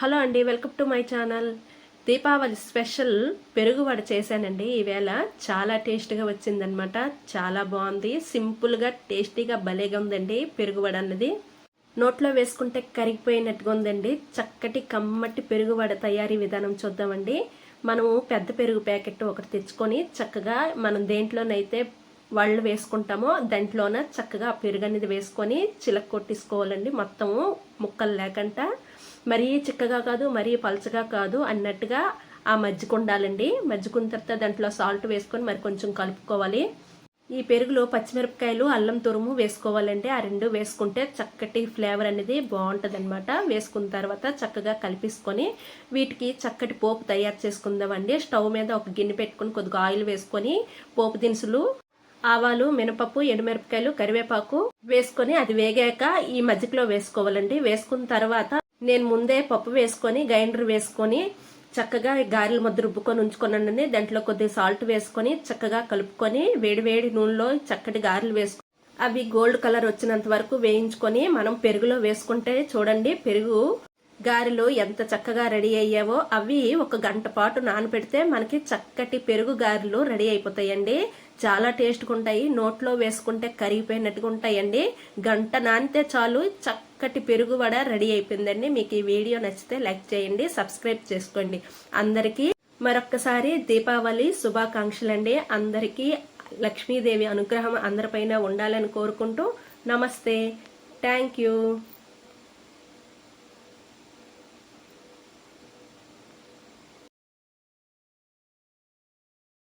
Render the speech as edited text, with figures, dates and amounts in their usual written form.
Hello అండి, welcome to my channel. Deepavali special పెరుగు వడ చేశానండి. ఈవేళ చాలా టేస్ట్గా వచ్చిందనమాట. చాలా బాగుంది, సింపుల్గా టేస్టీగా భలేగా ఉందండి. పెరుగు వడ అన్నది నోట్లో వేసుకుంటే కరిగిపోయినట్టుగా ఉందండి. చక్కటి కమ్మటి పెరుగు వడ తయారీ విధానం చూద్దామండి. మనము పెద్ద పెరుగు ప్యాకెట్ ఒకటి తెచ్చుకొని చక్కగా మనం దేంట్లోనైతే వాళ్ళు వేసుకుంటామో దాంట్లోన చక్కగా ఆ పెరుగు అనేది వేసుకొని చిలక కొట్టేసుకోవాలండి. మొత్తము ముక్కలు లేకుండా, మరీ చిక్కగా కాదు మరీ పలచగా కాదు అన్నట్టుగా ఆ మజ్జిగ ఉండాలండి. మజ్జిగున్న తర్వాత దాంట్లో సాల్ట్ వేసుకొని మరి కొంచెం కలుపుకోవాలి. ఈ పెరుగులో పచ్చిమిరపకాయలు అల్లం తురుము వేసుకోవాలండి. ఆ రెండు వేసుకుంటే చక్కటి ఫ్లేవర్ అనేది బాగుంటుంది అనమాట. వేసుకున్న తర్వాత చక్కగా కలిపేసుకొని వీటికి చక్కటి పోపు తయారు చేసుకుందామండి. స్టవ్ మీద ఒక గిన్నె పెట్టుకొని కొద్దిగా ఆయిల్ వేసుకొని పోపు దినుసులు, ఆవాలు, మినపప్పు, ఎండుమిరపకాయలు, కరివేపాకు వేసుకొని అది వేగాక ఈ మజ్జిగలో వేసుకోవాలండి. వేసుకున్న తర్వాత నేను ముందే పప్పు వేసుకొని గ్రైండర్ వేసుకొని చక్కగా గారెల ముద్ద రుబ్బుకొని ఉంచుకున్నానండి. దాంట్లో కొద్దిగా సాల్ట్ వేసుకొని చక్కగా కలుపుకొని వేడి నూనెలో చక్కటి గారెలు వేసుకొని అవి గోల్డ్ కలర్ వచ్చినంత వరకు వేయించుకొని మనం పెరుగులో వేసుకుంటే చూడండి, పెరుగు గారెలు ఎంత చక్కగా రెడీ అయ్యావో. అవి ఒక గంట పాటు నానబెడితే మనకి చక్కటి పెరుగు గారెలు రెడీ అయిపోతాయండి. చాలా టేస్ట్గా ఉంటాయి. నోట్లో వేసుకుంటే కరిగిపోయినట్టుగా ఉంటాయండి. గంట నానితే చాలు చక్కటి పెరుగు వడ రెడీ అయిపోయిందండి. మీకు ఈ వీడియో నచ్చితే లైక్ చేయండి, సబ్స్క్రైబ్ చేసుకోండి. అందరికీ మరొక్కసారి దీపావళి శుభాకాంక్షలండి. అందరికీ లక్ష్మీదేవి అనుగ్రహం అందరిపైన ఉండాలని కోరుకుంటూ నమస్తే. Thank you.